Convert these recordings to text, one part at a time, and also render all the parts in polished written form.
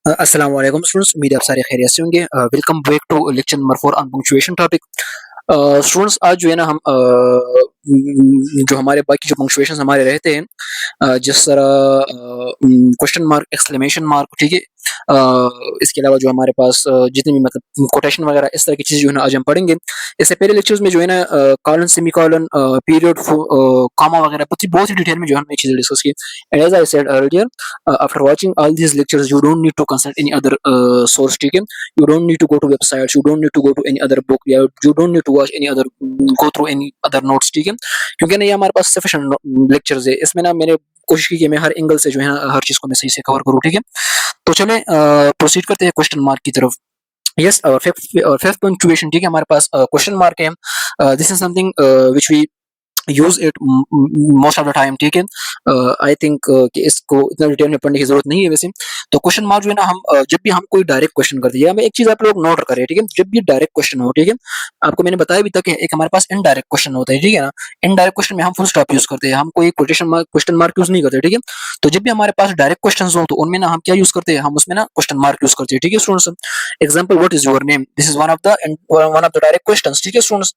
अस्सलाम वालेकुम स्टूडेंट्स, उम्मीद है आप सारे खैरियत से होंगे। Welcome back to lecture number 4 on punctuation topic. Students, आज जो है ना हम जो हमारे बाकी जो पंक्चुएशन हमारे रहते हैं, जिस तरह क्वेश्चन मार्क, एक्सक्लेमेशन मार्क, ठीक है। इसके अलावा जो हमारे पास जितने भी मतलब कोटेशन वगैरह इस तरह की चीज़ें जो है ना आज हम पढ़ेंगे। इससे पहले लेक्चर्स में जो है ना कॉलन, सेमीकॉलन, पीरियड, कॉमा वगैरह बहुत ही डिटेल में जो है हमने चीज़ें डिस्कस की। And as I said earlier, after watching all these lectures, you don't need to consult any other source, ठीक है। You don't need to go to websites, you don't need to go to any other book, you don't need to watch any other, go through any other notes, ठीक है। क्योंकि ना ये हमारे पास sufficient lectures है। इसमें ना मैंने कोशिश की कि मैं हर एंगल से जो है ना हर चीज को मैं सही से कवर करूँ, ठीक है। तो चले प्रोसीड करते हैं क्वेश्चन मार्क की तरफ। यस, और फिफ्थ पंक्चुएशन, ठीक है, हमारे पास क्वेश्चन मार्क है। This is something which we use it most of the time, ठीक है। आई थिंक कि इसको इतना डिटेल में पढ़ने की जरूरत नहीं है वैसे। तो क्वेश्चन मार्क जो है ना हम जब भी हम कोई डायरेक्ट क्वेश्चन करते हैं, हमें एक चीज आप लोग नोट करें, ठीक है। जब भी डायरेक्ट क्वेश्चन हो, ठीक है, आपको मैंने बताया भी था कि एक हमारे पास इनडायरेक्ट क्वेश्चन होता है, ठीक है ना। इनडायरेक्ट क्वेश्चन में हम फुल स्टॉप यूज करते हैं, हम कोई क्वेश्चन मार्क यूज नहीं करते, ठीक है। तो जब भी हमारे पास डायरेक्ट क्वेश्चन हो तो उनमें ना हम क्या यूज करते हैं, हम उसमें ना क्वेश्चन मार्क यूज करते हैं, ठीक है students. Example, what is your name, this is one of the direct question, ठीक है स्टूडेंट्स।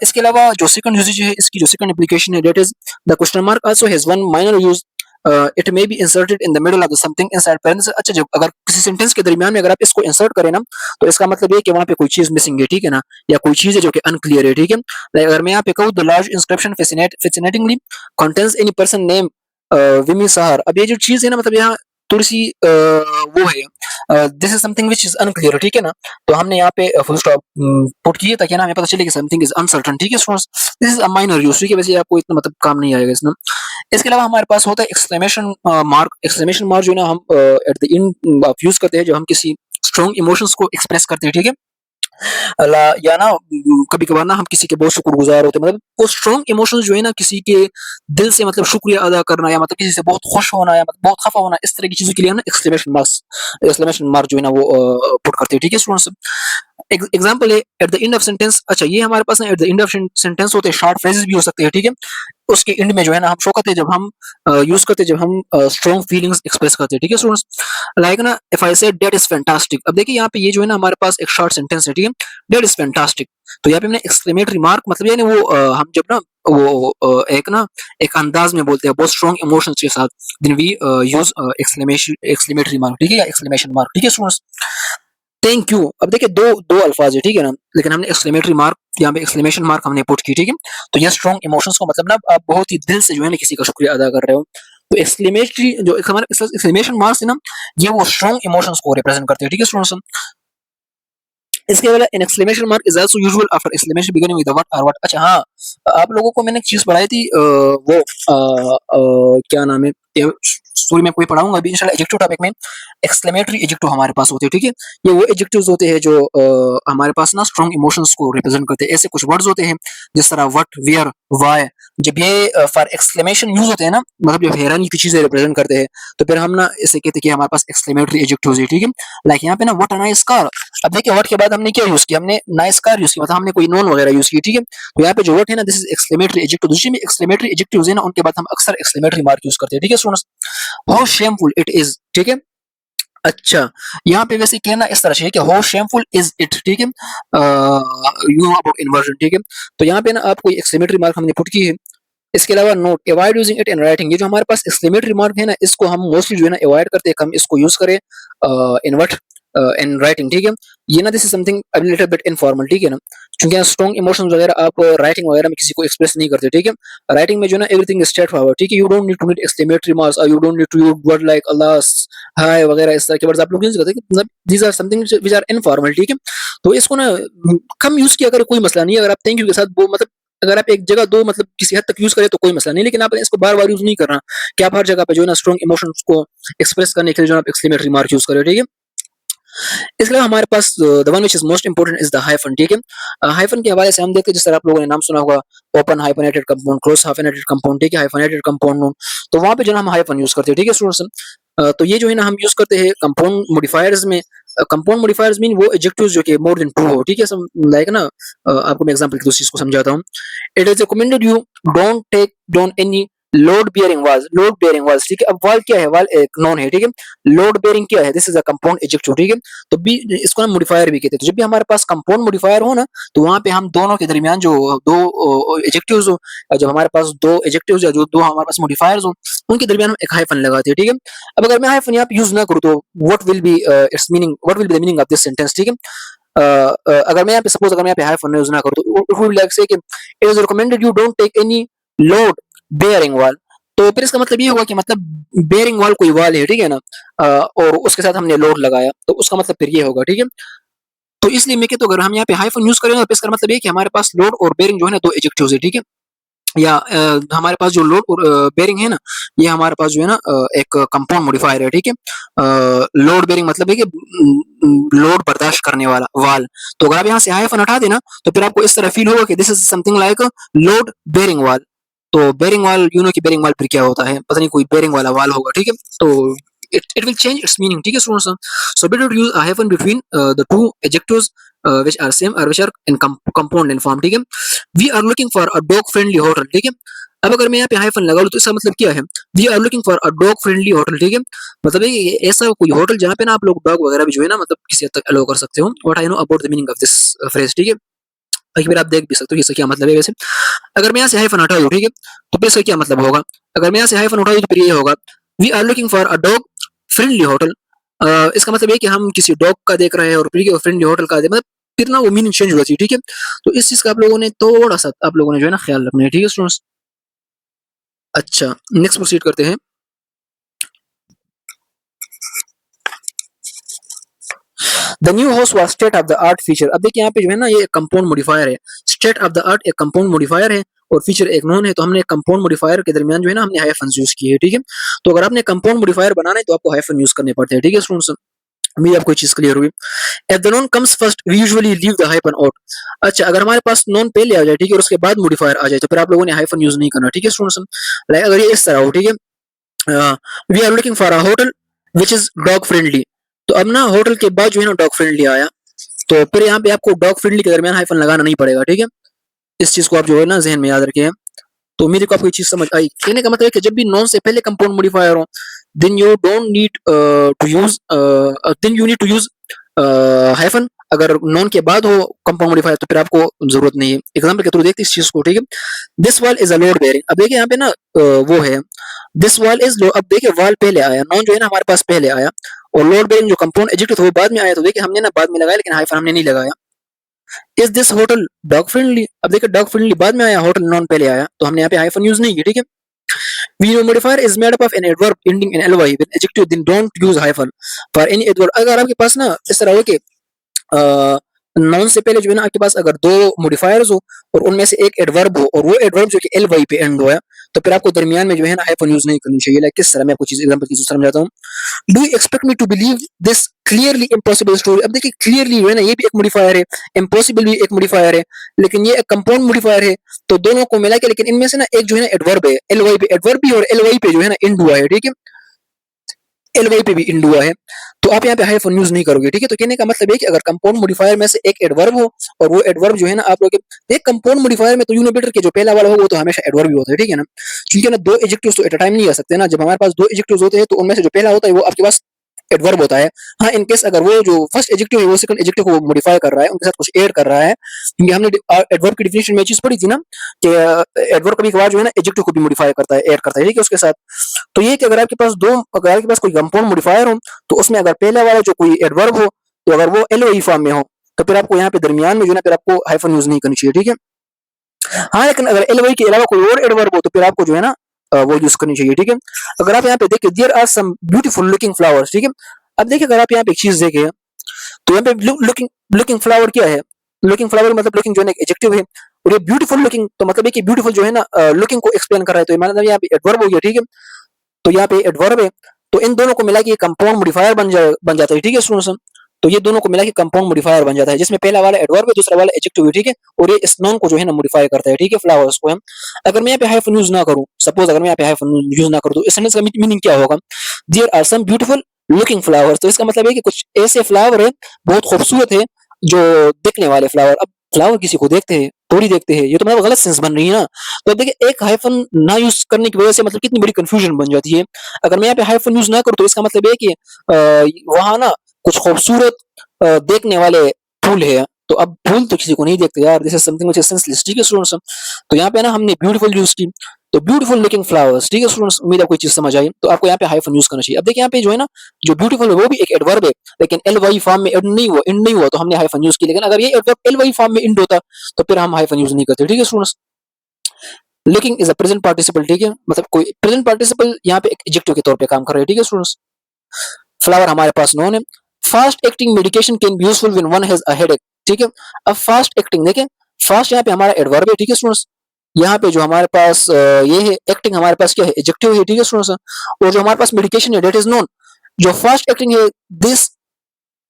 इसके अलावा जो सेकंड यूजेज है, इसकी जो सेकंड एप्लीकेशन है, that is the question mark also has one minor use. It may be inserted in the middle of the something inside parenthesis. अच्छा, जब अगर किसी सेंटेंस के दरमियान में अगर आप इसको इंसर्ट करें ना, तो इसका मतलब ये कि वहां पे कोई चीज मिसिंग है, ठीक है ना, या कोई चीज है जो कि अनक्लियर है, ठीक है। अगर मैं यहाँ पे कहूँ, the large inscription fascinatingly contains any person name Vimi Sahar. अब ये जो चीज है ना, मतलब यहाँ थोड़ी सी वो है, this is something which is unclear, ठीक है ना। तो हमने यहाँ पे फुल स्टॉप पुट किए ताकि ना हमें पता चले कि समथिंग इज अनसर्टन, ठीक है students. This is a minor use, ठीक है, वैसे आपको इतना मतलब काम नहीं आएगा इसमें। इसके अलावा हमारे पास होता है एक्सक्लेमेशन मार्क। एक्सक्लेमेशन मार्क जो है ना हम at the end of use करते हैं, जो हम किसी स्ट्रॉन्ग इमोशंस को एक्सप्रेस करते हैं, ठीक है। या ना कभी कभार ना हम किसी के बहुत शुक्रगुजार होते हैं, मतलब वो स्ट्रॉन्ग इमोशंस जो है ना, किसी के दिल से मतलब शुक्रिया अदा करना, या मतलब किसी से बहुत खुश होना, या मतलब बहुत खफा होना, इस तरह की चीजों के लिए ना एक्सक्लेमेशन मार्क जो है ना वो पुट करते हैं, ठीक है स्टूडेंट्स। एग्जाम्पल है at the end of sentence. अच्छा, ये हमारे पास ना at the end of sentence होते हैं, शॉर्ट फ्रेजेस भी हो सकते हैं, ठीक है। उसके एंड में जो है ना हम शो करते हैं, जब हम यूज करते हैं, जब हम स्ट्रॉन्ग फीलिंग्स एक्सप्रेस करते हैं, ठीक है स्टूडेंट्स। लाइक ना, if I say that is fantastic. अब देखिए यहाँ पे ये जो है ना हमारे पास एक शॉर्ट सेंटेंस है, ठीक है, दैट इज फैंटास्टिक। तो यहाँ पे हमने एक्सक्लेमेटरी मार्क, मतलब यानी वो हम जब ना वो एक अंदाज में बोलते हैं बहुत स्ट्रॉन्ग इमोशंस के साथ, then we use exclamatory mark, ठीक है, या एक्सक्लेमेशन मार्क, ठीक है स्टूडेंट्स। Thank you. अब देखिए दो दो अल्फाज है, ठीक है ना, लेकिन हमने एक्सक्लेमेटरी मार्क, यहाँ पे एक्सक्लेमेशन मार्क हमने पुट की, ठीक है। तो ये स्ट्रॉन्ग इमोशंस को मतलब ना आप बहुत ही दिल से जो है ना किसी का शुक्रिया अदा कर रहे हो। तो एक्सक्लेमेटरी जो हमारे एक्सक्लेमेशन मार्क्स है ना, ये वो स्ट्रॉन्ग इमोशंस को रिप्रेजेंट करते हैं, ठीक है स्टूडेंट्स। इसके अलावा an exclamation mark is also usual after exclamation beginning with the what और व्हाट। अच्छा हाँ, आप लोगों को मैंने एक चीज पढ़ाई थी, वो क्या नाम है, स्टोरी में कोई पढ़ाऊंगा अभी इंशाल्लाह। एडजेक्टिव टॉपिक में एक्सक्लेमेटरी एडजेक्टिव हमारे पास होते हैं, ठीक है। ये वो एडजेक्टिव्स होते हैं जो हमारे पास ना स्ट्रॉन्ग इमोशंस को रिप्रेजेंट करते हैं। ऐसे कुछ वर्ड्स होते हैं जिस तरह व्हाट, वेयर, व्हाई। जब ये फॉर एक्सक्लेमेशन यूज होते हैं ना, मतलब जब हैरानी की चीजें रिप्रेजेंट करते हैं, तो फिर हम ना इसे कहते हैं कि हमारे पास एक्सक्लेमेटरी एडजेक्टिव्स है, ठीक है। लाइक यहाँ पे ना व्हाट अ नाइस कार। अब देखिए वर्ड के बाद हमने क्या यूज किया, हमने नाइस कार यूज किया, मतलब हमने कोई नोन वगैरह यूज की, ठीक है। तो यहाँ पे जो वर्ड है ना, दिस इज एक्सक्लेमेटरी एडजेक्टिव। दूसरी में एक्सक्लेमेटरी एडजेक्टिव्स है ना, उनके बाद हम अक्सर एक्सक्लेमेटरी मार्क यूज करते हैं, ठीक है students. How shameful it is, ठीक है। अच्छा, यहाँ पे वैसे कहना इस तरह से है कि हाउ शेमफुल इज इट, ठीक है, यू नो अबाउट इन्वर्जन, ठीक है। तो यहाँ पे ना आपको एक्सक्लेमेटरी मार्क हमने पुट की है। इसके अलावा note, avoid using it in writing. ये जो हमारे पास एक्सक्लेमेटरी मार्क है ना, इसको हम मोस्टली जो है ना अवॉइड करते हैं, हम इसको यूज करें इन व्हाट, इन राइटिंग, ठीक है। ये ना this is something a little bit informal, ठीक है ना, क्योंकि स्ट्रॉन्ग इमोशंस वगैरह आप राइटिंग वगैरह में किसी को एक्सप्रेस नहीं करते, ठीक है। राइटिंग में जो है ना एवरीथिंग इज स्ट्रेट फॉरवर्ड, ठीक है। You don't need to need exclamatory marks, और you don't need to use word like अल्लाह, हाय वगैरह, इस तरह के वर्ड्स आप लोग यूज करते हैं, मतलब these are something which are informal, ठीक है। तो इसको ना कम यूज किया करें, कोई मसला नहीं है। अगर आप थैंक यू के साथ वो मतलब अगर आप एक जगह दो मतलब किसी हद तक यूज करें तो कोई मसला नहीं, लेकिन आपने इसको बार बार यूज नहीं करना कि आप हर जगह पे जो है ना स्ट्रॉन्ग इमोशंस को एक्सप्रेस करने के लिए जो है आप एक्सक्लेमेटरी मार्क यूज करें, ठीक है। इसके अलावा हमारे पास the one which is most important is the hyphen, ठीक है। हाइफन के हवाले से हम देखते हैं, जिस तरह आप लोगों ने नाम सुना होगा, open hyphenated compound, close hyphenated compound, ठीक है, हाइफनेटेड कंपाउंड। तो वहां पे जो है हम हाइफन यूज करते हैं, ठीक है स्टूडेंट्स। तो ये जो है ना हम यूज करते हैं कंपाउंड मॉडिफायर्स में। कंपाउंड मॉडिफायर्स मीन वो एडजेक्टिव्स जो कि मोर देन टू हो, ठीक है। सम लाइक ना आपको मैं एग्जांपल की दूसरी चीज को समझाता हूँ। It is recommended you don't take down any load bearing valve, load bearing valve, ठीक है। अब वाल्व क्या है, वाल्व एक नॉन है, ठीक है। लोड बियरिंग क्या है, this is a compound adjective, ठीक है। तो बी इसको हम मॉडिफायर भी कहते हैं। तो जब भी हमारे पास कंपाउंड मॉडिफायर हो ना, तो वहां पे हम दोनों के दरमियान जो दो एडजेक्टिव्स हो, जब हमारे पास दो एडजेक्टिव्स या जो दो हमारे पास मॉडिफायर्स हो, उनके दरमियान हम एक हाइफन लगाते हैं, ठीक है। अब अगर मैं हाइफन यहाँ पे यूज ना करूँ तो what will be it's meaning, what will be the meaning of this sentence, ठीक है। अगर मैं यहाँ पे सपोज अगर मैं यहाँ पे हाइफन यूज ना करूँ तो इट विल लाइक से कि it is recommended you don't take any load bearing wall. तो फिर इसका मतलब ये होगा कि मतलब बेयरिंग वाल कोई वाल है, ठीक है ना, और उसके साथ हमने लोड लगाया, तो उसका मतलब फिर ये होगा, ठीक है। तो इसलिए मैं कहता हूँ अगर हम यहाँ पे हाइफन यूज करेंगे तो इसका मतलब ये कि हमारे पास लोड और बेयरिंग जो है ना दो एडजेक्टिव्स है, ठीक है। या हमारे पास जो लोड और बेयरिंग है ना, ये हमारे पास जो है ना एक कंपाउंड मॉडिफायर है, ठीक है। लोड बेयरिंग मतलब है कि लोड बर्दाश्त करने वाला वाल। तो अगर आप यहाँ से हाइफन हटा देना तो फिर आपको इस तरह फील होगा कि this is something like load bearing wall. तो बेयरिंग वाल, यू नो कि बेयरिंग वाल फिर क्या होता है, पता नहीं कोई बेयरिंग वाला वाल होगा, ठीक है। तो it will change its meaning, ठीक है students. So better to use a hyphen between the two adjectives which are same or which are in compound in form, ठीक है। We are looking for a dog friendly hotel, ठीक है। अब अगर मैं यहाँ पे हाइफन लगा लूँ तो इसका मतलब क्या है, we are looking for a dog friendly hotel, ठीक है। मतलब है कि ऐसा कोई होटल जहाँ पे ना आप लोग डॉग वगैरह भी जो है ना मतलब किसी हद तक अलाउ कर सकते हो। What I know about the meaning of this phrase, ठीक है। ताकि फिर आप देख भी सकते हो कि इसका क्या मतलब है वैसे। अगर मैं यहाँ से हाइफन हटा दूँ, ठीक है, तो फिर इसका क्या मतलब होगा। अगर मैं यहाँ से हाइफन उठा दूँ तो फिर ये होगा we are looking for a dog friendly hotel. इसका मतलब ये कि हम किसी डॉग का देख रहे हैं और फिर फ्रेंडली होटल का मतलब फिर ना वो मीनिंग चेंज हो जाती है, ठीक है। तो इस चीज का आप लोगों ने थोड़ा सा आप लोगों ने जो है ना ख्याल रखना है, ठीक है स्टूडेंट्स। अच्छा, नेक्स्ट प्रोसीड करते हैं। The new house was state of the art feature. अब देखिए यहाँ पे जो है ना ये कंपाउंड मॉडिफायर है। स्टेट ऑफ द आर्ट एक कंपाउंड मॉडिफायर है और फीचर एक नॉन है। तो हमने कंपाउंड मॉडिफायर के दरमियान जो है ना हमने हाइफन यूज किए हैं, ठीक है। तो अगर आपने कंपाउंड मॉडिफायर बनाना है तो आपको हाइफन यूज करने पड़ते हैं, ठीक है स्टूडेंट्स। उम्मीद आपको चीज क्लियर हुई। If the noun comes first we usually leave the hyphen out. अच्छा, अगर हमारे पास नॉन पहले आ जाए, ठीक है, और उसके बाद मॉडिफायर आ जाए तो फिर आप लोगों ने हाइफन यूज नहीं करना, ठीक है स्टूडेंट्स। लाइक अगर ये इस तरह हो, ठीक है, we are looking for a hotel which is dog friendly. तो अब ना होटल के बाद जो है ना डॉग फ्रेंडली आया, तो फिर यहाँ पे आपको डॉग फ्रेंडली के दरमियान हाइफन लगाना नहीं पड़ेगा, ठीक है। इस चीज को आप जो है ना जहन में याद रखें। तो मेरे को आपको ये चीज समझ आई। कहने का मतलब है कि जब भी नॉन से पहले कंपाउंड मॉडिफायर हो then you don't need to use then you need to use hyphen. अगर नॉन के बाद हो कंपाउंड मॉडिफायर तो फिर आपको जरूरत नहीं है। एग्जांपल के थ्रू देखते इस चीज को, ठीक है। This wall is a load bearing. अब देखिए यहाँ पे ना वो है दिस वॉल इज लो। अब देखिए वॉल पहले आया, नॉन जो है ना हमारे पास पहले आया, और लोड बेयरिंग जो कंपाउंड एडजेक्टिव था वो बाद में आया। तो देखिए हमने ना बाद में लगाया लेकिन हाइफन हमने नहीं लगाया। Is this hotel dog friendly. अब देखिए डॉग फ्रेंडली बाद में आया, होटल नॉन पहले आया, तो हमने यहाँ पे हाइफन यूज नहीं किया, ठीक है। We modifier is made up of an adverb ending in ly with adjective, then don't use hyphen for any adverb। अगर आपके पास ना इस तरह हो कि नाउन से पहले जो है ना आपके पास अगर दो मॉडिफायर्स हो और उनमें से एक एडवर्ब हो और वो एडवर्ब जो कि एल वाई पे एंड हुआ है, तो फिर आपको दरमियान में जो है ना हाइफन यूज नहीं करनी चाहिए। लाइक किस तरह मैं आपको चीज एग्जांपल की समझाता हूँ। Do you expect me to believe this clearly impossible story. अब देखिए क्लियरली जो है ना ये भी एक मॉडिफायर है, इम्पॉसिबल भी एक मॉडिफायर है, लेकिन ये एक कंपाउंड मॉडिफायर है। तो दोनों को मिला के, लेकिन इनमें से ना एक जो है ना एडवर्ब है, एल वाई पे एडवर्ब भी और एल वाई पे जो है ना एंड हुआ है, ठीक है। एल वाई पे भी इंड हुआ है, तो आप यहाँ पे हाइफन यूज नहीं करोगे, ठीक है। तो कहने का मतलब है कि अगर कंपाउंड मॉडिफायर में से एक एडवर्ब हो और वो एडवर्ब जो है ना आप लोग एक कंपाउंड मॉडिफायर में तो यू नो बेटर के जो पहला वाला हो वो तो हमेशा एडवर्ब ही होता है, ठीक है ना। क्योंकि ना दो एडजेक्टिव्स तो एट अ टाइम नहीं आ सकते ना। जब हमारे पास दो एडजेक्टिव्स होते हैं तो उनमें से जो पहला होता है वो आपके पास एडवर्ब होता है। हाँ, इन केस अगर वो जो फर्स्ट एडजेक्टिव है वो सेकंड एडजेक्टिव को मॉडिफाई कर रहा है, उनके साथ कुछ ऐड कर रहा है, क्योंकि हमने एडवर्ब की डेफिनेशन में चीज पढ़ी थी ना कि एडवर्ब कभी कभार जो है ना एडजेक्टिव को भी मॉडिफाई करता है, ऐड करता है, ठीक है, उसके साथ। तो ये कि अगर आपके पास दो, अगर आपके पास कोई कंपाउंड मॉडिफायर हो तो उसमें अगर पहले वाला जो कोई एडवर्ब हो तो अगर वो एल वाई फॉर्म में हो तो फिर आपको यहाँ पे दरमियान में जो है ना फिर आपको हाइफन यूज नहीं करनी चाहिए, ठीक है। हाँ, लेकिन अगर एल वाई के अलावा कोई और एडवर्ब हो तो फिर आपको जो है ना वो यूज करनी चाहिए, ठीक है। अगर आप यहाँ पे देखिए there are some beautiful looking flowers, ठीक है। अब देखिए अगर आप यहाँ पे एक चीज देखें तो यहाँ पे लुकिंग लुकिंग फ्लावर क्या है, लुकिंग फ्लावर मतलब लुकिंग जो है ना एडजेक्टिव है, और ये ब्यूटीफुल लुकिंग तो मतलब है कि ब्यूटीफुल जो है ना लुकिंग को एक्सप्लेन कर रहा है, तो ये मतलब यहाँ पे एडवर्ब हो गया, ठीक है। तो यहाँ पे एडवर्ब है, तो इन दोनों को मिला के कंपाउंड मॉडिफायर बन जाता है, ठीक है स्टूडेंट्स। तो ये दोनों को मिला के कंपाउंड मॉडिफायर बन जाता है, जिसमें पहला वाला एडवर्ब है, दूसरा वाला एडजेक्टिव है, ठीक है। और ये इस नॉन को जो है ना मॉडिफाई करता है, ठीक है, फ्लावर्स को हम। अगर मैं यहाँ पे हाइफन यूज ना करूँ, सपोज अगर मैं यहाँ पे हाइफन यूज ना करूँ तो इस सेंटेंस का मीनिंग क्या होगा, there are some beautiful looking flowers. तो इसका मतलब है कि कुछ ऐसे फ्लावर है बहुत खूबसूरत है, जो दिखने वाले फ्लावर। अब फ्लावर किसी को देखते हैं थोड़ी देखते हैं, ये तो मतलब गलत सेंस बन रही है ना। तो अब देखिए एक हाइफन ना यूज करने की वजह से मतलब कितनी बड़ी कंफ्यूजन बन जाती है। अगर मैं यहाँ पे हाइफन यूज ना करूँ तो इसका मतलब है कि वहां ना कुछ खूबसूरत देखने वाले फूल है, तो अब फूल तो किसी को नहीं देखते यार, this is something which is senseless, ठीक है स्टूडेंट्स। तो यहाँ पे ना हमने ब्यूटीफुल यूज की, तो ब्यूटीफुल लुकिंग फ्लावर्स, ठीक है स्टूडेंट्स, उम्मीद है आपको ये चीज समझ आई। तो आपको यहाँ पे हाइफन यूज करना चाहिए। अब देखिए यहाँ पे जो है ना, जो ब्यूटीफुल है वो भी एक एडवर्ब है, लेकिन एल वाई फॉर्म में एंड नहीं हुआ तो हमने हाइफन यूज की। लेकिन अगर ये एडवर्ब एल वाई फॉर्म में एंड होता तो फिर हम हाइफन यूज नहीं करते, ठीक है students. Looking is a present participle, ठीक है, मतलब कोई प्रेजेंट पार्टिसिपल यहाँ पे एक एडजेक्टिव के तौर पे काम कर रहा है, ठीक है स्टूडेंट्स। फ्लावर हमारे पास नोन है। Fast acting medication can be useful when one has a headache, ठीक है। अब फास्ट एक्टिंग देखें, फास्ट यहाँ पे हमारा एडवर्ब है, ठीक है स्टूडेंट्स। यहाँ पे जो हमारे पास ये है एक्टिंग, हमारे पास क्या है, एडजेक्टिव है, ठीक है स्टूडेंट्स। और जो हमारे पास मेडिकेशन है दैट इज नोन। जो फास्ट एक्टिंग है this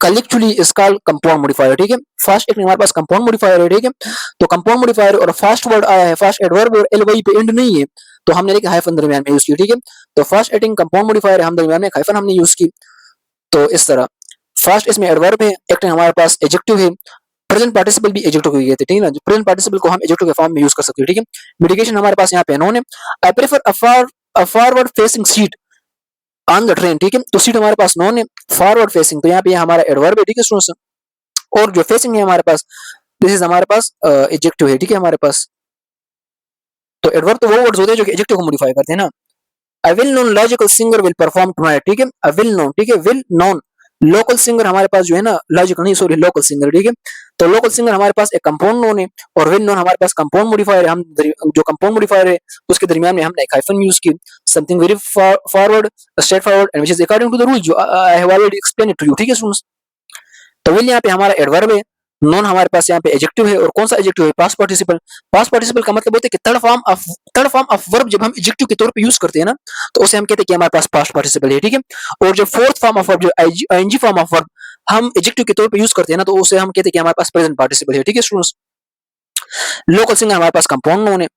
collectively is called compound modifier, ठीक है। फास्ट एक्टिंग हमारे पास कंपाउंड मॉडिफायर है, ठीक है। तो कंपाउंड मॉडिफायर और फास्ट वर्ड आया है, फास्ट एडवर्ब और एल वाई पे एंड नहीं है, तो हमने लेके हाइफन दरमियान में यूज की, ठीक है। तो फास्ट एक्टिंग कंपाउंड मॉडिफायर है, हम दरमियान में हाइफन हमने यूज की। तो इस तरह फास्ट इसमें एडवर्ब है, एक्टिंग हमारे पास एडजेक्टिव है, प्रेजेंट पार्टिसिपल भी एडजेक्टिव को कहते हैं, ठीक है ना। प्रेजेंट पार्टिसिपल को हम एडजेक्टिव के फॉर्म में यूज कर सकते हैं, ठीक है। मेडिकेशन हमारे पास यहाँ पे नोन है। I prefer a forward facing seat on the train, ठीक है। तो सीट हमारे पास नोन है, फॉरवर्ड फेसिंग तो यहाँ पे हमारा एडवर्ब है, ठीक है स्टूडेंट्स। और जो फेसिंग है हमारे पास, दिस इज हमारे पास एडजेक्टिव है, ठीक है हमारे पास। तो एडवर्ब तो वो वर्ड्स होते हैं जो कि एडजेक्टिव को मॉडिफाई करते हैं ना। A well known logical singer will perform tonight, ठीक है। अ वेल नोन, ठीक है, विल नोन। लोकल सिंगर हमारे पास जो है ना, लॉजिकल नहीं सॉरी लोकल सिंगर, ठीक है। तो लोकल सिंगर हमारे पास एक कंपाउंड नोन है, और विल नोन हमारे पास कंपाउंड मॉडिफायर है। हम जो कंपाउंड मॉडिफायर है उसके दरमियान में हमने एक हाइफन यूज की, something very forward, straight forward and which is according to the rule, जो I have already explain it to you, ठीक है स्टूडेंट्स। तो विल यहाँ पे हमारा एडवर्ब है, नॉन हमारे पास यहाँ पे एडजेक्टिव है, और कौन सा एडजेक्टिव है, पास्ट पार्टिसिपल। पास्ट पार्टिसिपल का मतलब होता है कि थर्ड फॉर्म ऑफ वर्ब जब हम एडजेक्टिव के तौर पे यूज करते हैं ना, तो उसे हम कहते हैं कि हमारे पास पास्ट पार्टिसिपल है, ठीक है। और जो फोर्थ फॉर्म ऑफ वर्ब, जो आईएनजी फॉर्म ऑफ वर्ब हम एडजेक्टिव के तौर पे यूज करते हैं ना, तो उसे हम कहते हैं कि हमारे पास प्रेजेंट पार्टिसिपल है, ठीक है स्टूडेंट्स। लोकल सिंगर हमारे पास कंपाउंड नोन है।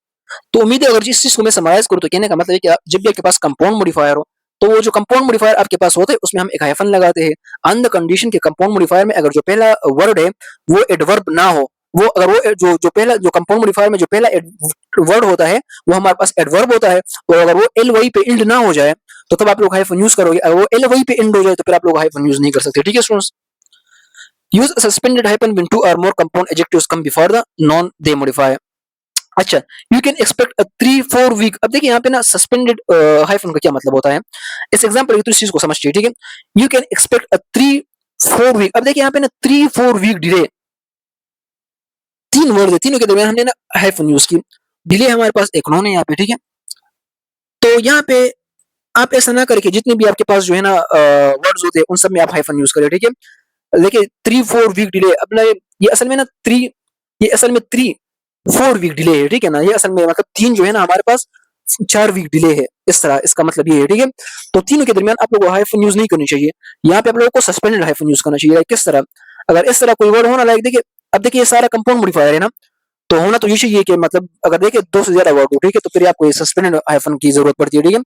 तो उम्मीद है अगर जिस चीज को मैं समराइज करूँ तो कहने का मतलब है कि जब भी आपके पास कंपाउंड मॉडिफायर हो, तो वो जो कंपाउंड मॉडिफायर आपके पास होते हैं उसमें हम एक हाइफन लगाते हैं, ऑन द कंडीशन के कंपाउंड मॉडिफायर में अगर जो पहला वर्ड है वो एडवर्ब ना हो, वो अगर वो जो पहला जो कंपाउंड मॉडिफायर में जो पहला वर्ड होता है वो हमारे पास एडवर्ब होता है, और अगर वो एल वाई पे एंड ना हो जाए तो तब आप लोग हाइफन यूज करोगे। अगर वो एल वाई पे एंड हो जाए तो फिर आप लोग हाइफन यूज नहीं कर सकते, ठीक है students. Use suspended hyphen when two or more compound adjectives come before the noun they modifier. अच्छा, you can expect a 3-4 week. अब देखिए यहाँ पे ना सस्पेंडेड हाइफन का क्या मतलब होता है, इस एग्जांपल तो इस चीज को समझिए, ठीक है। You can expect a 3-4 week. अब देखिए यहाँ पे ना 3-4 वीक डिले, तीन वर्ड है, तीनों के दरमियान हमने ना हाइफन यूज की। डिले हमारे पास एक नॉन है यहाँ पे, ठीक है। तो यहाँ पे आप ऐसा ना करके जितने भी आपके पास जो है ना वर्ड्स होते हैं उन सब में आप हाइफन यूज करें, ठीक है। देखिए 3-4 वीक डिले, अपना ये असल में ना ये असल में 3-4 वीक डिले है, ठीक है ना। ये असल में मतलब तीन जो है ना हमारे पास 4 वीक डिले है, इस तरह इसका मतलब ये है, ठीक है। तो तीनों के दरमियान आप लोगों को हाइफन यूज नहीं करनी चाहिए, यहाँ पे आप लोगों को सस्पेंडेड हाइफन यूज करना चाहिए। किस तरह, अगर इस तरह कोई वर्ड होना लाइक देखिए, अब देखिए ये सारा कंपाउंड मॉडिफायर है ना, तो होना तो ये चाहिए कि मतलब अगर देखिए दो से ज्यादा वर्ड हो, ठीक है, तो फिर आपको ये सस्पेंडेड हाइफन की जरूरत पड़ती है, ठीक है।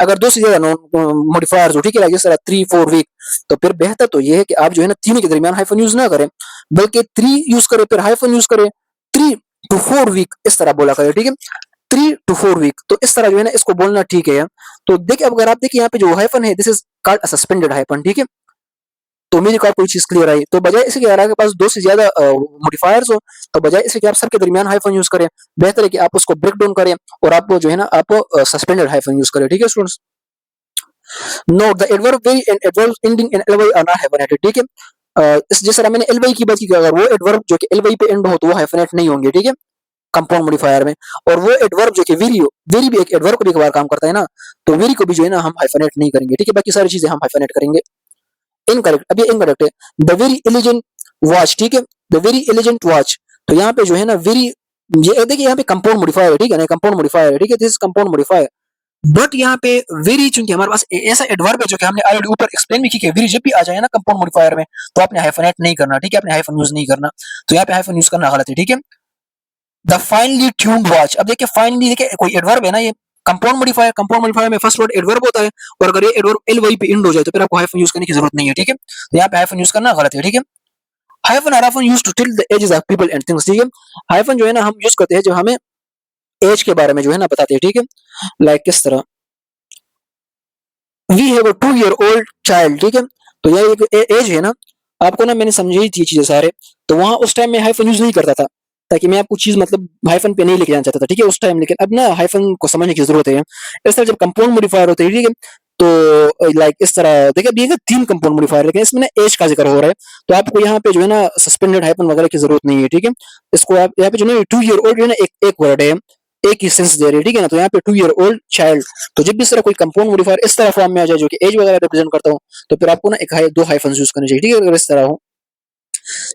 अगर दो से ज्यादा नॉन मॉडिफायर्स हो, ठीक है, जिस तरह 3-4 वीक, तो फिर बेहतर तो ये है कि आप जो है ना तीनों के दरमियान हाइफन यूज ना करें, बल्कि 3 यूज करें फिर हाइफन यूज करें, 3-4 वीक इस तरह बोला करें, ठीक है। 3-4 वीक, तो इस तरह जो है ना इसको बोलना ठीक है। तो देखिए अगर आप देखिए यहाँ पे जो हाइफन है this is called a suspended hyphen, ठीक है। तो मेरी कार कोई चीज क्लियर आई, तो बजाय इसके कि अगर आपके पास दो से ज्यादा मॉडिफायर्स हो, तो बजाय इसके कि आप सबके दरमियान हाइफन यूज करें, बेहतर है कि आप उसको ब्रेक डाउन करें और आप जो है ना आप सस्पेंडेड हाइफन यूज करें, ठीक है students. Note the adverb very and adverb ending in LY are not hyphenated, ठीक है। इस जिस तरह मैंने एलवाई की बात की, अगर वो एडवर्ब जो कि एलवाई पे एंड हो तो वो हाइफनेट नहीं होंगे, ठीक है, कंपाउंड मॉडिफायर में। और वो एडवर्ब जो कि वेरी हो, वेरी भी एक एडवर्ब को भी एक बार काम करता है ना, तो वेरी को भी जो है ना हम हाइफनेट नहीं करेंगे, ठीक है। बाकी सारी चीजें हम हाइफनेट करेंगे। इनकरेक्ट, अब ये इनकरेक्ट है। द वेरी एलिजेंट वॉच, ठीक है, द वेरी एलिजेंट वॉच, तो यहाँ पे जो है ना वेरी, ये देखिए यहाँ पे कंपाउंड मॉडिफायर है, ठीक है ना, कंपाउंड मॉडिफायर है, ठीक है, दिस कंपाउंड मॉडिफायर। बट यहाँ पे वेरी चूंकि हमारे पास ऐसा एडवर्ब है जो कि हमने ऑलरेडी ऊपर एक्सप्लेन भी की कि वेरी जब भी आ जाए ना कंपाउंड मॉडिफायर में, तो आपने हाइफनेट नहीं करना, ठीक है, आपने हाइफन यूज नहीं करना, तो यहाँ पे हाइफन यूज करना गलत है, ठीक है। द फाइनली ट्यून्ड वॉच, अब देखिए फाइनली देखिए कोई एडवर्ब है ना, ये कंपाउंड मॉडिफायर में फर्स्ट वर्ड एडवर्ब होता है, और अगर ये एडवर्ब एल वाई पे एंड हो जाए तो फिर आपको हाइफन यूज करने की जरूरत नहीं है, ठीक है। तो यहाँ पे हाइफन यूज करना गलत है, ठीक है। Hyphen are often used to tell the ages of people and things, ठीक है। हाइफन जो है ना हम यूज करते हैं जो हमें एज के बारे में जो है ना बताते हैं, ठीक है। लाइक किस तरह, we have a 2 year old child, ठीक है। तो यह एक एज है ना, आपको ना मैंने समझाई थी चीजें सारे। तो वहां उस टाइम में हाइफन यूज नहीं करता था, ताकि मैं आपको चीज मतलब हाइफन पे नहीं लेके जाना चाहता था, ठीक है, उस टाइम। लेकिन अब ना हाइफन को समझने की जरूरत है। इस तरह जब कंपाउंड मॉडिफायर होते हैं, ठीक है, तो लाइक इस तरह देखिए, अब ये 3 कंपाउंड मॉडिफायर, लेकिन इसमें ना एज का जिक्र हो रहा है। तो आपको यहाँ पे जो है ना सस्पेंडेड हाइफन वगैरह की जरूरत नहीं है, ठीक है। इसको आप यहाँ पे जो है 2 ईयर ओल्ड जो है ना एक वर्ड है, एक ही सेंस दे रही है, ठीक है ना। तो यहाँ पे 2 ईयर ओल्ड चाइल्ड, तो जब भी इस तरह कोई कंपाउंड मॉडिफायर इस तरह फॉर्म में आ जाए जो कि एज वगैरह रिप्रेजेंट करता हो, तो फिर आपको ना दो हाइफन यूज करने चाहिए, ठीक है, अगर इस तरह हो।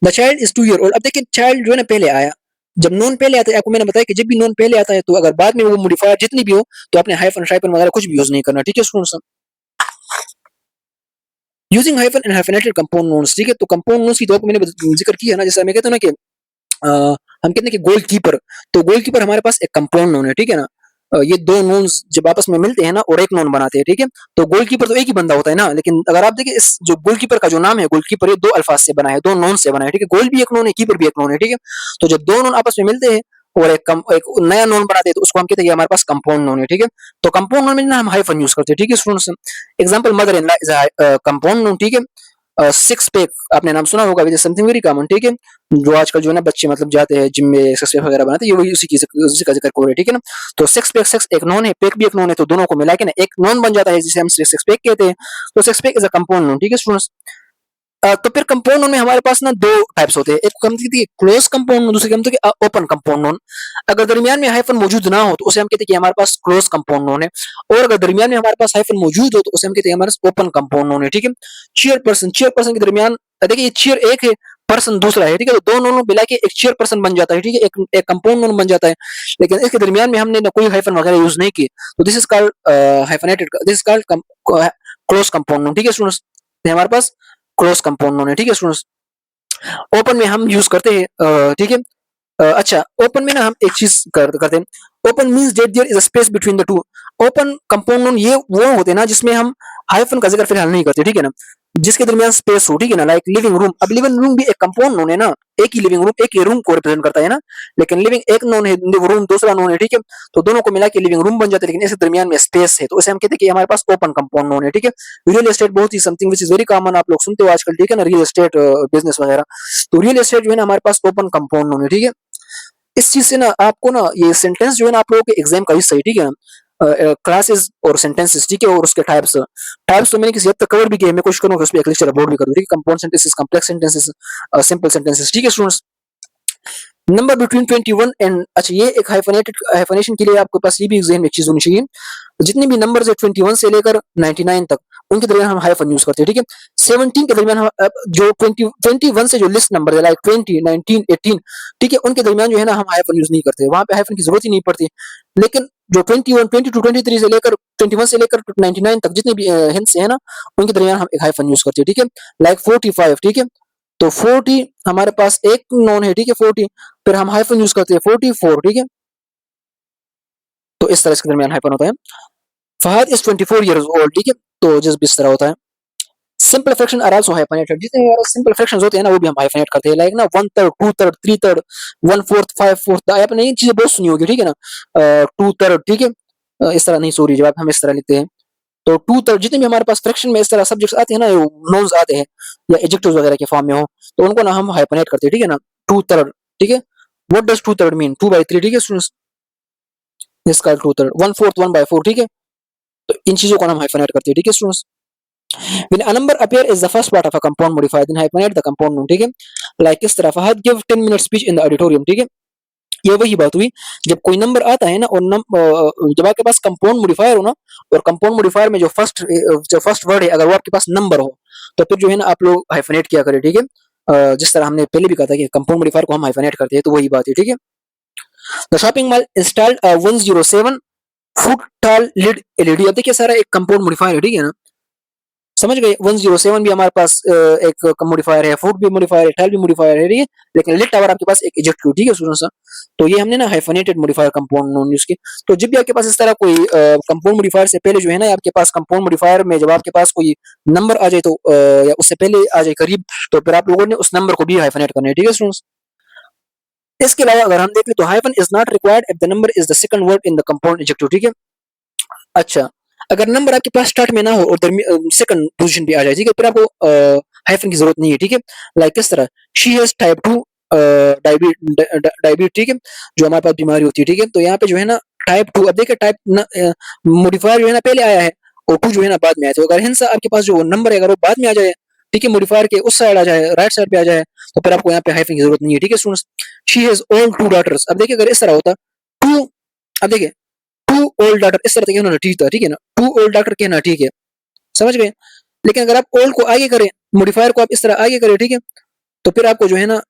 The child is 2 year old, अब देखिए चाइल्ड जो है ना पहले आया, जब नॉन पहले आता है, आपको मैंने बताया कि जब भी नॉन पहले आता है, तो अगर बाद में वो मॉडिफायर जितनी भी हो, तो आपने हाइफन शाइफन वगैरह कुछ भी यूज नहीं करना, ठीक है students. Using hyphen and hyphenated compound nouns, ठीक है। तो कंपाउंड नोन्स की तो आपको मैंने जिक्र किया ना, जैसे मैं कहता हूं ना कि हम कहते हैं कि गोलकीपर, तो गोलकीपर हमारे पास एक कंपाउंड नोन है, ठीक है ना। ये दो नोन्स जब आपस में मिलते हैं ना और एक नोन बनाते हैं, ठीक है। तो गोलकीपर तो एक ही बंदा होता है ना, लेकिन अगर आप देखिए इस जो गोलकीपर का जो नाम है गोलकीपर, ये दो अल्फाज से बना है, दो नोन से बना है, ठीक है। गोल भी एक नोन है, कीपर भी एक नोन है, ठीक है। तो जब दो नोन आपस में मिलते हैं और एक नया नोन बनाते हैं, तो उसको हम कहते हैं कि हमारे पास कंपाउंड नोन है, ठीक है। तो कंपाउंड नोन में ना हम हाइफन यूज करते हैं, ठीक है students. Example, mother in law is compound known, ठीक है। सिक्स पैक आपने नाम सुना होगा, which is something very common, ठीक है। जो आजकल जो है ना बच्चे मतलब जाते हैं जिम में सिक्स पैक वगैरह बनाते हैं, ये वही उसी का जिक्र कर रहे हैं, ठीक है ना। तो सिक्स पैक, सिक्स एक नॉन है, पैक भी एक नॉन है, तो दोनों को मिला के ना एक नॉन बन जाता है, जिसे हम सिक्स पैक कहते हैं। तो six pack is a compound non, ठीक है स्टूडेंट्स। तो फिर कंपाउंड नोन में हमारे पास ना दो टाइप्स होते हैं, एक को हम कहते हैं क्लोज कंपाउंड नोन, दूसरे को हम कहते हैं ओपन कंपाउंड नोन। अगर दरमियान में हाइफन मौजूद ना हो, तो उसे हम कहते हैं कि हमारे पास क्लोज कंपाउंड नोन है। और अगर दरमियान में हमारे पास हाइफन मौजूद हो, तो उसे हम कहते हैं हमारे पास ओपन कंपाउंड नोन है, ठीक है। चेयर पर्सन के दरमियान देखिए ये चेयर एक है, पर्सन दूसरा है, ठीक है। तो दो नोनों मिला के एक चेयर पर्सन बन जाता है, ठीक है, एक कंपाउंड नोन बन जाता है। लेकिन इसके दरमियान में हमने ना कोई हाइफन वगैरह यूज नहीं की, तो this is called hyphenated, this is called close compound known, ठीक है स्टूडेंट्स। हमारे पास क्लोज कंपाउंड नोन है, ठीक है स्टूडेंट्स। ओपन में हम यूज करते हैं, ठीक है। अच्छा, ओपन में ना हम एक चीज करते हैं, open means that there is a space between the two. Open compound noun ये वो होते हैं ना जिसमें हम हाइफन का जिक्र फिलहाल नहीं करते, ठीक है ना, जिसके दरमियान स्पेस हो, ठीक है ना। लाइक लिविंग रूम, अब लिविंग रूम भी एक कंपाउंड नोन है ना, एक ही लिविंग रूम एक ही रूम को रिप्रेजेंट करता है ना। लेकिन लिविंग एक नोन है, रूम दूसरा नोन है, ठीक है। तो दोनों को मिला के लिविंग रूम बन जाता है, लेकिन इसके दरमियान में स्पेस है, तो उसे हम कहते हैं कि हमारे पास ओपन कंपाउंड नोन है, ठीक है। रियल एस्टेट बहुत ही something which is very common, आप लोग सुनते हो आजकल, ठीक है ना, रियल एस्टेट बिजनेस वगैरह। तो रियल एस्टेट जो है ना हमारे पास ओपन कंपाउंड नोन है, ठीक है। इस चीज से ना आपको ना ये सेंटेंस जो है ना आप लोगों के एग्जाम का हिस्सा है, ठीक है। क्लासेस और सेंटेंसेस, ठीक है, और उसके टाइप्स, टाइप्स तो मैंने किसी हद तक कवर भी किया है, मैं कोशिश करूंगा उस पर एक लेक्चर अपलोड भी करूँ, ठीक है। Compound sentences, complex sentences, simple sentences, ठीक है स्टूडेंट्स। नंबर बिटवीन 21 एंड, अच्छा ये एक हाइफनेशन के लिए आपके पास ये भी एग्जाम में एक चीज होनी चाहिए, जितने भी नंबर्स है 21 से लेकर 99 तक, उनके दरमियान हम हाइफन यूज करते हैं, ठीक है। 17 के दरमियान जो 21 से जो लिस्ट नंबर है, लाइक 20, 19, 18, ठीक है, उनके दरमियान जो है ना हम हाइफन यूज नहीं करते, वहां पे हाइफन की जरूरत ही नहीं पड़ती। लेकिन जो 21, 22, 23 से लेकर 21 से लेकर 99 तक जितने भी हिंट्स है ना, उनके दरमियान हम एक हाइफन यूज करते हैं, ठीक है। लाइक 45, ठीक है। तो 40 हमारे पास एक नॉन है, ठीक है, 40, फिर हम हाइफन यूज करते हैं 44, ठीक है। तो इस तरह इसके दरमियान हाइफन होता है। फहद इज 24 ईयर्स ओल्ड, ठीक है। तो जिस भी इस तरह होता है। Simple fraction are also hyphenated, जितने भी सिंपल फ्रैक्शंस होते हैं ना वो भी हम हाइफनेट करते हैं, लाइक ना 1/3, 2/3, 3/3, 1/4, 5/4, आपने ये चीजें बहुत सुनी होगी, ठीक है ना। 2/3, ठीक है। इस तरह नहीं, सॉरी, जब हम इस तरह लिखते हैं तो 2/3, जितने भी हमारे पास फ्रैक्शन में इस तरह सब्जेक्ट्स आते हैं ना, नोन्स आते हैं या एडजेक्टिव्स वगैरह के फॉर्म में हो, तो उनको ना हम हाइफनेट करते हैं, ठीक है ना। 2/3, ठीक है। What does 2/3 mean? 2/3, ठीक है स्टूडेंट्स। इसका 2/3, 1/4, 1/4, ठीक है। तो इन चीजों को हम हाइफनेट करते हैं, ठीक है students. When a number appear is the first part of a compound modifier, then hyphenate the compound name, ठीक है। लाइक इस तरह Fahad give 10 minute speech in the auditorium, ठीक है। ये वही बात हुई, जब कोई नंबर आता है ना और जब आपके पास कंपाउंड मॉडिफायर हो ना, और कंपाउंड मॉडिफायर में जो फर्स्ट वर्ड है, अगर वो आपके पास नंबर हो, तो फिर जो है ना आप लोग हाइफनेट किया करें, ठीक है। जिस तरह हमने पहले भी कहा था कि कंपाउंड मॉडिफायर को हम हाइफनेट करते हैं, तो वही बात है, ठीक है। The shopping mall installed 107 foot tall lead LED, अब देखिए सारा एक कंपाउंड मॉडिफायर है, ठीक है ना। समझ गए। 107 भी हमारे पास एक मॉडिफायर है, फूड भी मॉडिफायर है, टेल भी मॉडिफायर है, ठीक है। लेकिन लिट टावर आपके पास एक एडजेक्टिव, ठीक है स्टूडेंट्स। तो ये हमने ना hyphenated modifier compound non use की। तो जब भी आपके पास इस तरह कोई कंपाउंड मॉडिफायर से पहले जो है ना आपके पास कंपाउंड मॉडिफायर में जब आपके पास कोई नंबर आ जाए तो या उससे पहले आ जाए करीब, तो फिर आप लोगों ने उस नंबर को भी हाइफनेट करना है, ठीक है स्टूडेंट्स। इसके अलावा अगर हम देखें तो hyphen is not required if the number is the second word in the compound adjective, ठीक है। अच्छा, अगर नंबर आपके पास स्टार्ट में ना हो और सेकंड पोजीशन पे आ जाए, ठीक है, फिर आपको हाइफन की जरूरत नहीं है, ठीक है। लाइक किस तरह, शी हैज टाइप 2 डायबिट, ठीक है, जो हमारे पास बीमारी होती है, ठीक है। तो यहाँ पे जो है ना टाइप 2, अब देखिए टाइप मॉडिफायर जो है ना पहले आया है और 2 जो है ना बाद में आया। तो अगर हिंसा आपके पास जो नंबर है अगर वो बाद में आ जाए, ठीक है, मॉडिफायर के उस साइड आ जाए, राइट साइड पे आ जाए, तो फिर आपको यहाँ पे हाइफन की जरूरत नहीं है, ठीक है students. She has all 2 daughters, अब देखिए अगर इस तरह होता 2, अब देखिए 2 ओल्ड डॉटर इस तरह से कहना ठीक था, ठीक है ना, 2 ओल्ड डॉटर कहना ठीक है, समझ गए। लेकिन अगर आप ओल्ड को आगे करें, मॉडिफायर को आप इस तरह आगे करें, ठीक है, तो फिर आपको जो है ना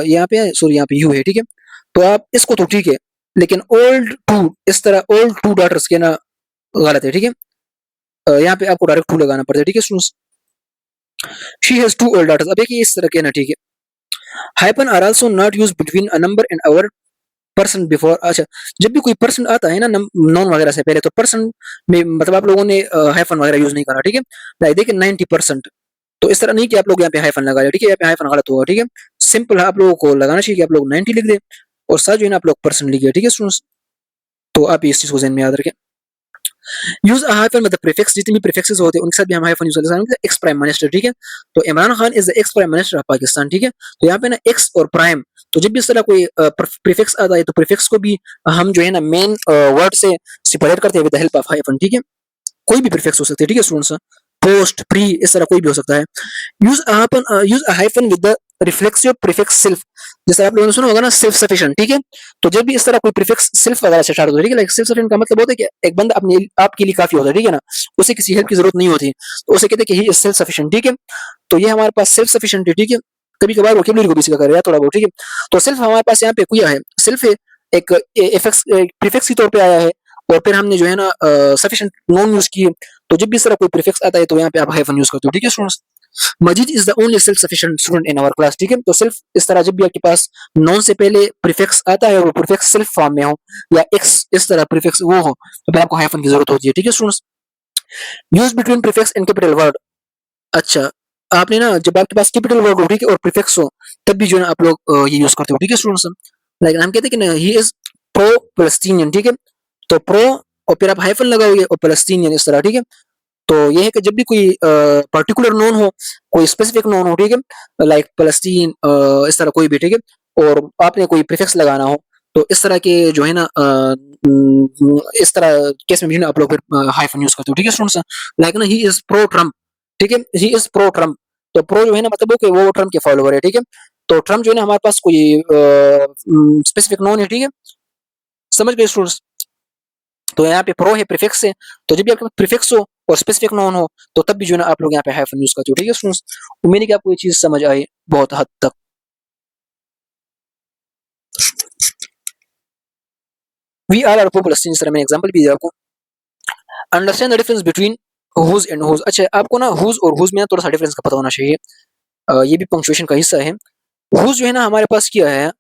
यहाँ पे सॉरी यहाँ पे यू है, ठीक है, तो आप इसको तो ठीक है, लेकिन ओल्ड टू इस तरह ओल्ड 2 डॉटर्स कहना गलत है, ठीक है। यहाँ पे आपको डायरेक्ट 2 लगाना पड़ता है, ठीक है students. She has 2 old daughters, अब देखिए इस तरह कहना ठीक है। Hyphen are also not used between a number and a word person before. अच्छा, जब भी कोई पर्सन आता है ना नॉन वगैरह से पहले, तो पर्सन में मतलब आप लोगों ने हाइफन वगैरह यूज नहीं करना, ठीक है। लाइक देखिए 90%, तो इस तरह नहीं कि आप लोग यहाँ पे हाइफन लगा रहे, ठीक है, यहाँ पे हाइफन गलत होगा, ठीक है। सिंपल आप लोगों को लगाना चाहिए कि आप लोग 90 लिख दें और साथ जो है ना आप लोग पर्सन लिखिए, ठीक है स्टूडेंट्स। तो आप इस चीज को ध्यान में याद रखें। Use a hyphen with the prefix, जितने भी प्रीफिक्सेस होते हैं उनके साथ भी हम हाइफन यूज करते हैं। एक्स प्राइम मिनिस्टर, ठीक है, तो Imran Khan is the ex prime minister of Pakistan, ठीक है। तो यहाँ पे ना एक्स और प्राइम, तो जब भी इस तरह कोई प्रीफिक्स आता है तो प्रीफिक्स को भी हम जो है ना मेन वर्ड से सेपरेट करते हैं with the help of hyphen, ठीक है। कोई भी प्रीफिक्स हो सकते हैं, ठीक है स्टूडेंट्स। पोस्ट, प्री, इस तरह कोई भी हो सकता है। Use a hyphen with the reflexive prefix self, जैसे आप लोगों ने सुना होगा ना सेल्फ सफिशिएंट, ठीक है। तो जब भी इस तरह कोई प्रीफिक्स सेल्फ वगैरह से स्टार्ट होता है, ठीक है, लाइक सेल्फ सफिशिएंट का मतलब होता है कि एक बंदा अपने आपके लिए काफी होता है, ठीक है ना, उसे किसी हेल्प की जरूरत नहीं होती, तो उसे कहते हैं कि ही इज सेल्फ सफिशिएंट, ठीक है। तो ये हमारे पास सेल्फ सफिशिएंट है, ठीक है। कभी कभार वोकेबलरी को भी सीखा कर थोड़ा बहुत, ठीक है। तो सेल्फ हमारे पास यहाँ पे कुया है, सेल्फ है, एक एफेक्स प्रीफिक्स के तौर पे आया है, और फिर हमने जो है ना सफिशिएंट नॉन यूज किए। तो जब भी इस तरह कोई प्रीफिक्स आता है तो यहाँ पे आप हाइफन यूज करते हो, ठीक है students. Majid is the only self sufficient student in our class, ठीक है। तो सेल्फ इस तरह जब भी आपके पास नॉन से पहले प्रीफिक्स आता है और वो प्रीफिक्स सेल्फ फॉर्म में हो या एक्स इस तरह प्रीफिक्स वो हो, तो फिर आपको हाइफन की जरूरत होती है, ठीक है students. Use between prefix and capital word. अच्छा, आपने ना जब आपके पास कैपिटल वर्ड हो, ठीक है, और प्रीफिक्स हो, तब भी जो है ना आप लोग ये यूज करते हो, ठीक है स्टूडेंट्स। लाइक हम कहते हैं कि ना ही इज प्रो पैलेस्टीनियन, ठीक है। तो प्रो और फिर आप हाइफन लगाओगे और पैलेस्टीनियन इस तरह, ठीक है। तो ये है कि जब भी कोई पर्टिकुलर नोन हो, कोई स्पेसिफिक नोन हो, ठीक है, लाइक फलस्तीन इस तरह कोई भी, ठीक है, और आपने कोई प्रीफिक्स लगाना हो, तो इस तरह के जो है ना इस तरह केस में भी ना आप लोग फिर हाइफन यूज करते हो, ठीक है स्टूडेंट्स। लाइक ना ही इज प्रो ट्रम्प, ठीक है, ही इज प्रो ट्रम्प। तो प्रो जो है ना मतलब कि वो ट्रम्प के फॉलोवर है, ठीक है। तो ट्रम्प जो है ना हमारे पास कोई स्पेसिफिक नोन है, ठीक है, समझ गए स्टूडेंट्स। तो यहाँ पे प्रो है, प्रीफिक्स है, तो जब भी आपके पास प्रीफिक्स हो और स्पेसिफिक नोन हो, तो तब भी जो है ना आप लोग यहाँ पे हाइफन यूज करते हो, ठीक है स्टूडेंट्स। उम्मीद है कि आपको ये चीज समझ आई बहुत हद तक। वी आर आर पॉपुलर, जिस तरह मैंने एग्जांपल भी दिया आपको। Understand the difference between whose and who's. अच्छा, आपको ना हुज और हुज में थोड़ा सा डिफरेंस का पता होना चाहिए। ये भी पंक्चुएशन का हिस्सा है। हुज जो है ना हमारे पास क्या है,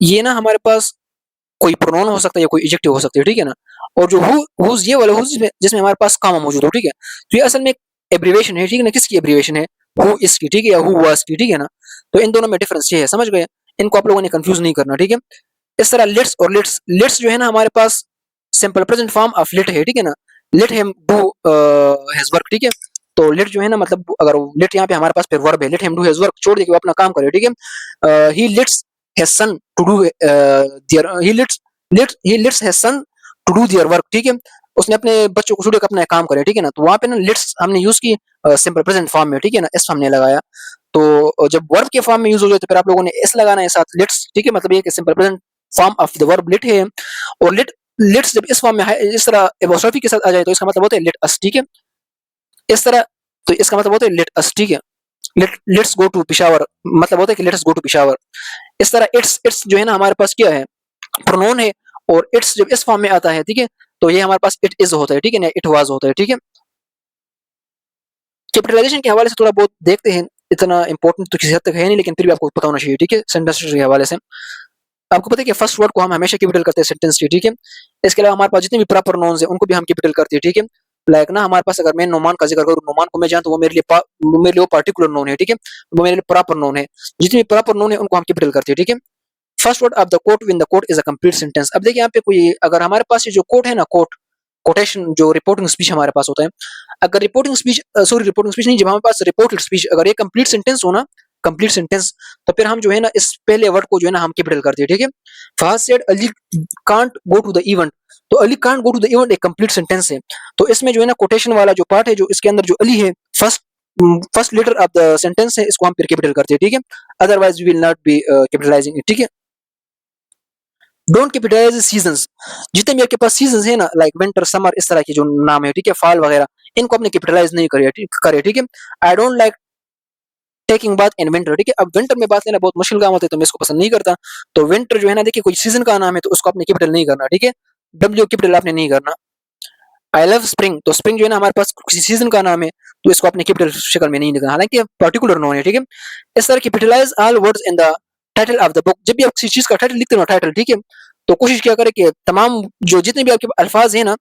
ये ना हमारे पास कोई प्रोनाउन हो सकता है या कोई एडजेक्टिव हो सकता है, ठीक है ना। और जो हुज ये वाला हुज जिसमें हमारे पास कॉमा मौजूद हो, ठीक है, तो ये असल में एक एब्रीविएशन है, ठीक है ना। किसकी एब्रीविएशन है, हु इसकी, ठीक है, या हु वाज की, ठीक है ना। तो इन दोनों में डिफरेंस ये है, समझ गए। इनको आप लोगों ने कंफ्यूज नहीं करना, ठीक है। इस तरह लेट्स और लेट्स, लेट्स जो है ना हमारे पास simple present form of let है, ठीक है ना। Let him do his work, ठीक है। तो लेट जो है ना मतलब अगर लेट यहाँ पे हमारे पास फिर वर्ब है, let him do his work, छोड़ दे कि वो अपना काम करे, ठीक है। He lets his son to do their, he lets his son to do their work, ठीक है। उसने अपने बच्चों को छोड़ के अपना काम करे, ठीक है ना। तो वहां पे ना लेट्स हमने यूज की सिंपल प्रेजेंट फॉर्म में, ठीक है ना, एस हमने लगाया। तो जब वर्ब के फॉर्म में यूज हो जाए तो फिर आप लोगों ने एस लगाना है साथ लेट्स, ठीक है। मतलब ये कि simple present form of the verb let है, और लेट्स जब इस फॉर्म में इस तरह एपोस्ट्रोफी के साथ आ जाए तो इसका मतलब होता है लेट अस, ठीक है, इस तरह। तो इसका मतलब होता है लेट अस, ठीक है। लेट्स गो टू पिशावर मतलब होता है कि लेट्स गो टू पिशावर। इस तरह इट्स जो है ना हमारे पास क्या है, प्रोनाउन है, और इट्स जब इस फॉर्म में आता है, ठीक है, तो ये हमारे पास इट इज होता है, ठीक है ना, इट वाज होता है, ठीक है। कैपिटलाइजेशन के हवाले से थोड़ा बहुत देखते हैं, इतना इंपॉर्टेंट तो किसी हद तक है नहीं, लेकिन फिर भी आपको पता होना चाहिए, ठीक है। सेंटेंस के हवाले से आपको पता है कि फर्स्ट वर्ड को हम हमेशा कैपिटल करते हैं सेंटेंस के, ठीक है। इसके अलावा हमारे पास जितने भी प्रॉपर नाउन्स हैं उनको भी हम कैपिटल करते हैं, ठीक है। लाइक ना हमारे पास अगर मैं नोमान का जिक्र करूँ, नोमान को मैं जानता हूँ, वो मेरे लिए वो पार्टिकुलर नोन है, ठीक है, वो मेरे लिए प्रॉपर नोन है। जितने भी प्रॉपर नोन है उनको हम कैपिटल करते हैं, ठीक है। First word of the quote when the quote is a complete sentence. अब देखिए यहाँ पे कोई, अगर हमारे पास ये जो कोट है ना, कोटेशन, जो रिपोर्टिंग स्पीच हमारे पास होता है, अगर रिपोर्टिंग स्पीच नहीं, जब हमारे पास रिपोर्टेड स्पीच, अगर ये कंप्लीट सेंटेंस हो ना, कंप्लीट सेंटेंस, तो फिर हम जो है ना इस पहले वर्ड को जो है ना हम कैपिटल करते हैं, ठीक है। Fahad said Ali can't go to the event, तो Ali can't go to the event एक कंप्लीट सेंटेंस है। तो इसमें जो है ना कोटेशन वाला जो पार्ट है, जो इसके अंदर जो अली है, first first letter of the sentence है, इसको हम फिर कैपिटल करते हैं, ठीक है। Otherwise we will not be capitalising it, ठीक है। डोंट कैपिटलाइज सीजंस, जितने भी आपके पास सीजंस है ना, लाइक विंटर, समर, इस तरह के जो नाम है, ठीक है, फॉल वगैरह, इनको आपने कैपिटलाइज नहीं करे, ठीक है। I don't like taking bath in winter, ठीक है। अब विंटर में बात लेना बहुत मुश्किल काम होता है, तो मैं इसको पसंद नहीं करता। तो विंटर जो है ना, देखिए कोई सीजन का नाम है, तो उसको आपने कैपिटल नहीं करना, ठीक है। डब्ल्यू कैपिटल आपने नहीं करना। आई लव स्प्रिंग, तो स्प्रिंग जो है ना हमारे पास किसी सीजन का नाम है, तो इसको आपने कैपिटल शक्ल में नहीं लिखना, हालांकि पर्टिकुलर नोन है, ठीक है। इस तरह capitalise all words in the title of the book, जब भी आप किसी चीज का टाइटल लिखते हो ना, टाइटल, ठीक है, तो कोशिश क्या करें कि तमाम जो जितने भी आपके अल्फाज हैं ना,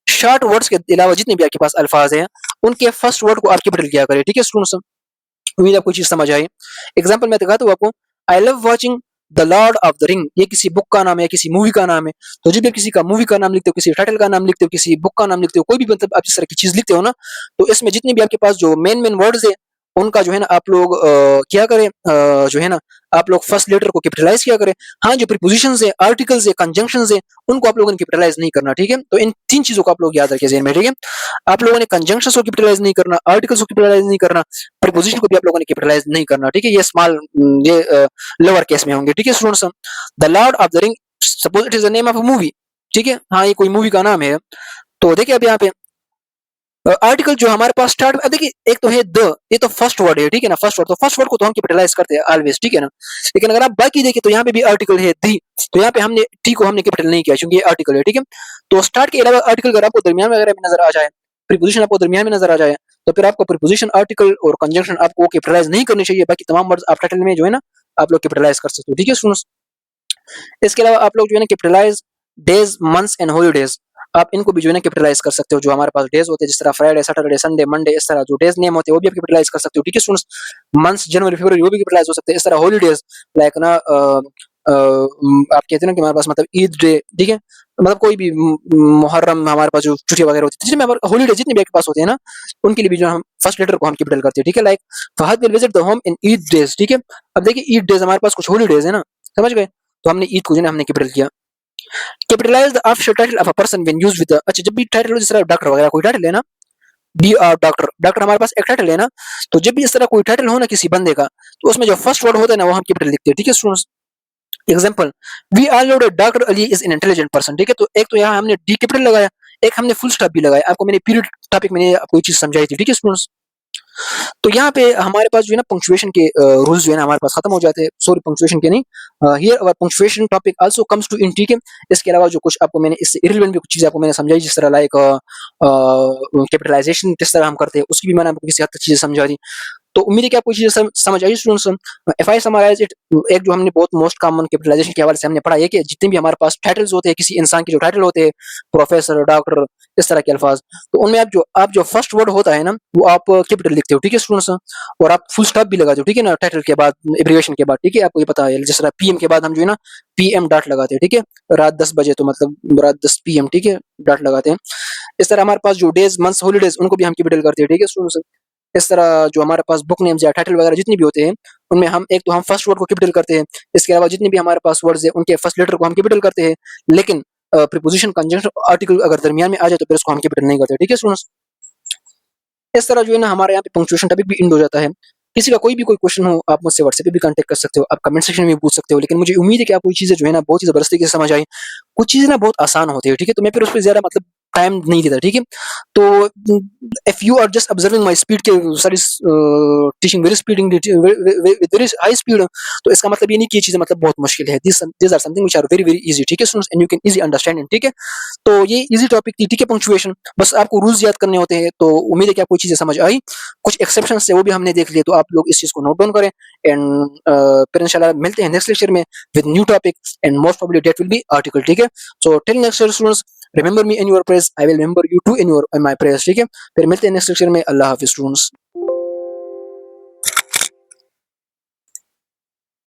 शॉर्ट वर्ड्स के अलावा जितने भी आपके पास अल्फाज हैं, उनके फर्स्ट वर्ड को आप कैपिटल किया करें, ठीक है स्टूडेंट्स। उम्मीद आपको चीज समझ आई। एग्जाम्पल मैं दिखाता हूँ आपको। I love watching the Lord of the ring, ये किसी बुक का नाम है, किसी मूवी का नाम है। तो जब भी किसी का मूवी का नाम लिखते हो, किसी टाइटल का नाम लिखते हो, किसी बुक का नाम लिखते हो, कोई भी मतलब आप इस तरह की चीज लिखते हो ना, तो इसमें जितने भी आपके पास जो मेन वर्ड्स है, उनका जो है ना आप लोग क्या करें, जो है ना आप लोग फर्स्ट लेटर को कैपिटलाइज किया करें। हाँ, जो प्रीपोजिशंस है, आर्टिकल्स है, कंजंक्शंस है, उनको आप लोगों ने कैपिटलाइज नहीं करना, ठीक है। तो इन तीन चीजों को आप लोग याद रखिए ज़हन में, ठीक है। आप लोगों ने कंजंक्शंस को कैपिटलाइज नहीं करना, आर्टिकल्स को कैपिटलाइज नहीं करना, प्रीपोजिशन को भी आप लोगों ने कैपिटलाइज नहीं करना, ठीक है। ये स्मॉल, ये लोअर केस में होंगे, ठीक है students. The Lord of the ring, suppose it is the name of a movie, ठीक है। हाँ, ये कोई मूवी का नाम है। तो देखिए अब यहाँ पे आर्टिकल जो हमारे पास स्टार्ट, अब देखिए एक तो है द, ये तो फर्स्ट वर्ड है, ठीक है ना, फर्स्ट वर्ड, तो फर्स्ट वर्ड को तो हम कैपिटलाइज करते हैं ऑलवेज, ठीक है ना। लेकिन अगर आप बाकी देखिए तो यहाँ पे भी आर्टिकल है दी, तो यहाँ पे हमने टी को हमने कैपिटल नहीं किया, क्योंकि ये आर्टिकल है, ठीक है। तो स्टार्ट के अलावा आर्टिकल अगर आपको दरमियान में अगर नजर आ जाए, प्रीपोजिशन आपको दरमियान में नजर आ जाए, तो फिर आपको प्रीपोजिशन, आर्टिकल और कंजंक्शन आपको कैपिटलाइज नहीं करनी चाहिए। बाकी तमाम वर्ड्स आप टाइटल में जो है ना आप लोग कैपिटलाइज कर सकते हो, ठीक है स्टूडेंट्स। इसके अलावा आप लोग जो है ना capitalise days, months and holidays, आप इनको भी जो है ना कैपिटलाइज कर सकते हो। जो हमारे पास डेज होते हैं, जिस तरह फ्राइडे, सैटरडे, संडे, मंडे, इस तरह जो डेज नेम होते हैं वो भी आप कैपिटलाइज कर सकते हो, ठीक है स्टूडेंट्स। मंथ्स जनवरी, फरवरी, वो भी कैपिटलाइज हो सकते हैं। इस तरह हॉलीडेज, लाइक ना आप कहते हैं ना कि हमारे पास मतलब ईद डे, ठीक है, मतलब कोई भी मुहर्रम, हमारे पास जो छुट्टियां वगैरह होती है, जितने हमारे हॉलीडे जितने भी आपके पास होते हैं ना, उनके लिए भी जो हम फर्स्ट लेटर को हम कैपिटल करते हैं, ठीक है। Like Fahad will visit the home in Eid days, ठीक है। अब देखिए ईद डेज हमारे पास कुछ हॉलीडेज है ना, समझ गए, तो हमने ईद को जो है हमने कैपिटल किया। Capitalize the official title of a person when used with, अच्छा जब भी टाइटल हो, जिस तरह डॉक्टर वगैरह कोई टाइटल है ना, डी आर डॉक्टर, डॉक्टर हमारे पास एक टाइटल है ना, तो जब भी इस तरह कोई टाइटल हो ना किसी बंदे का, तो उसमें जो फर्स्ट वर्ड होता है ना वो हम कैपिटल लिखते हैं, ठीक है students. Example, we are know that doctor Ali is an intelligent person, ठीक है। तो एक तो यहाँ हमने डी कैपिटल लगाया, एक हमने फुल स्टॉप भी लगाया। आपको मैंने पीरियड टॉपिक में आपको ये चीज समझाई थी, ठीक है स्टूडेंट्स। तो यहाँ पे हमारे पास जो है ना पंक्चुएशन के रूल्स जो है ना हमारे पास खत्म हो जाते हैं। सॉरी, पंक्चुएशन के नहीं, here our punctuation topic also comes to in, ठीक है। इसके अलावा जो कुछ आपको मैंने इससे इररिलेवेंट भी कुछ चीजें आपको मैंने समझाई, जिस तरह लाइक कैपिटलाइजेशन किस तरह हम करते हैं, उसकी भी मैंने आपको किसी हद तक चीजें समझा दी। तो उम्मीद है कि आपको चीजें समझ आई students. If I summarise it, एक जो हमने बहुत मोस्ट कॉमन कैपिटलाइजेशन के हवाले से हमने पढ़ा है कि जितने भी हमारे पास टाइटल्स होते हैं, किसी इंसान के जो टाइटल होते हैं, प्रोफेसर, डॉक्टर, इस तरह के अल्फाज, तो उनमें आप जो फर्स्ट वर्ड होता है ना वो आप कैपिटल लिखते हो, ठीक है स्टूडेंट्स। और आप फुल स्टॉप भी लगाते हो, ठीक है ना, टाइटल के बाद, एब्रिविएशन के बाद, ठीक है। आपको ये पता है, जिस तरह पीएम के बाद हम जो है ना पीएम डॉट लगाते हैं, ठीक है। रात 10 बजे तो मतलब रात 10 पीएम, ठीक है, डॉट लगाते हैं। इस तरह हमारे पास जो डेज, मंथ्स, हॉलीडेज, उनको भी हम कैपिटल करते हैं, ठीक है स्टूडेंट्स। इस तरह जो हमारे पास बुक नेम्स या टाइटल वगैरह जितने भी होते हैं, उनमें हम एक तो हम फर्स्ट वर्ड को कैपिटल करते हैं। इसके अलावा जितने भी हमारे पास वर्ड्स हैं उनके फर्स्ट लेटर को हम कैपिटल करते हैं। लेकिन प्रीपोजिशन, कंजंक्शन, आर्टिकल अगर दरमियान में आ जाए तो फिर उसको हम कैपिटल नहीं करते, ठीक है स्टूडेंट्स। इस तरह जो है ना हमारे यहाँ पे पंक्चुएशन टॉपिक भी एंड हो जाता है। किसी का कोई भी कोई क्वेश्चन हो, आप मुझसे व्हाट्सएप पे भी कांटेक्ट कर सकते हो, आप कमेंट सेक्शन में भी पूछ सकते हो। लेकिन मुझे उम्मीद है कि आपको ये चीजें जो है ना बहुत ही जबरदस्ती से समझ आई। कुछ चीजें ना बहुत आसान होती है, ठीक है, तो मैं फिर उस पर ज्यादा मतलब टाइम नहीं देता, ठीक है। तो if you are just observing my speed के sir is teaching very speeding with very high speed, तो इसका मतलब ये नहीं कि ये चीजें मतलब बहुत मुश्किल है। This are something which are very very easy, ठीक है students, and you can easy understand it, ठीक है। तो ये इजी टॉपिक थी, ठीक है, पंक्चुएशन। बस आपको रूल्स याद करने होते हैं। तो उम्मीद है कि आपको चीजें समझ आई। कुछ एक्सेप्शन है वो भी हमने देख लिए, तो आप लोग इस चीज को नोट डाउन करें। एंड फिर इंशाल्लाह मिलते हैं नेक्स्ट लेक्चर में with new topic, and most probably that will be article, ठीक है। So till next year students, remember me in your prayers, I will remember you too in my prayers, ठीक है। फिर मिलते हैं नेक्स्ट लेक्चर में। अल्लाह हाफिज स्टूडेंट्स।